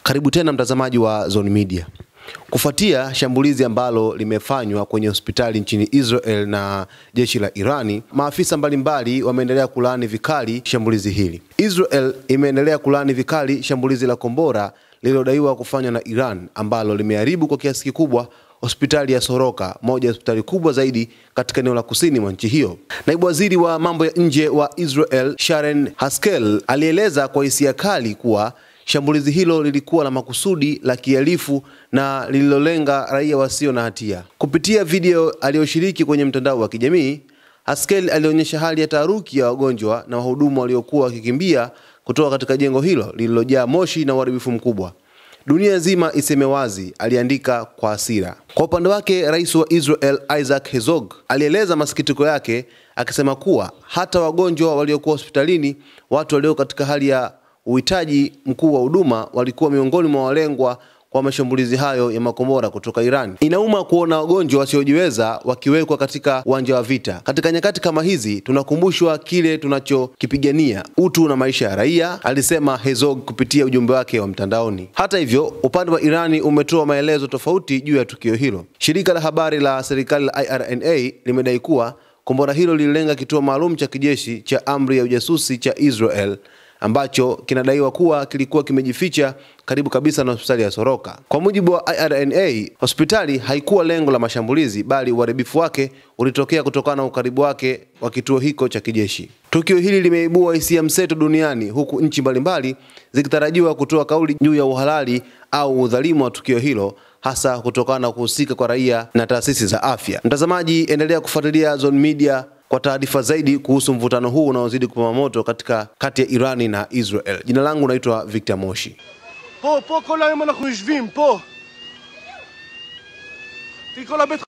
Karibu tena mtazamaji wa Zone Media. Kufuatia shambulizi ambalo limefanywa kwenye hospitali nchini Israel na jeshi la Irani, maafisa mbalimbali wameendelea kulaani vikali shambulizi hili. Israel imeendelea kulaani vikali shambulizi la kombora lililodaiwa kufanywa na Iran ambalo limeharibu kwa kiasi kikubwa hospitali ya Soroka, moja ya hospitali kubwa zaidi katika eneo la kusini mwa nchi hiyo. Naibu waziri wa mambo ya nje wa Israel, Sharren Haskel, alieleza kwa hisia kali kuwa shambulizi hilo lilikuwa la makusudi, la kihalifu na lililolenga raia wasio na hatia. Kupitia video aliyoshiriki kwenye mtandao wa kijamii, Haskel alionyesha hali ya taharuki ya wagonjwa na wahudumu waliokuwa wakikimbia kutoka katika jengo hilo lililojaa moshi na uharibifu mkubwa. Dunia nzima iseme wazi, aliandika kwa hasira. Kwa upande wake, rais wa Israel Isaac Herzog alieleza masikitiko yake akisema kuwa hata wagonjwa waliokuwa hospitalini, watu walio katika hali ya uhitaji mkuu wa huduma, walikuwa miongoni mwa walengwa kwa mashambulizi hayo ya makombora kutoka Iran. Inauma kuona wagonjwa wasiojiweza wakiwekwa katika uwanja wa vita. Katika nyakati kama hizi tunakumbushwa kile tunachokipigania, utu na maisha ya raia, alisema Herzog kupitia ujumbe wake wa mtandaoni. Hata hivyo, upande wa Irani umetoa maelezo tofauti juu ya tukio hilo. Shirika la habari la serikali la IRNA limedai kuwa kombora hilo lililenga kituo maalum cha kijeshi cha amri ya ujasusi cha Israel ambacho kinadaiwa kuwa kilikuwa kimejificha karibu kabisa na hospitali ya Soroka. Kwa mujibu wa IRNA, hospitali haikuwa lengo la mashambulizi, bali uharibifu wake ulitokea kutokana na ukaribu wake wa kituo hicho cha kijeshi. Tukio hili limeibua hisia mseto duniani, huku nchi mbalimbali zikitarajiwa kutoa kauli juu ya uhalali au udhalimu wa tukio hilo, hasa kutokana na kuhusika kwa raia na taasisi za afya. Mtazamaji, endelea kufuatilia Zone Media kwa taarifa zaidi kuhusu mvutano huu unaozidi kupamba moto kati ya Irani na Israel. Jina langu naitwa Victor Moshi. פה כל היום אנחנו יושבים, פה. תראי כל הבית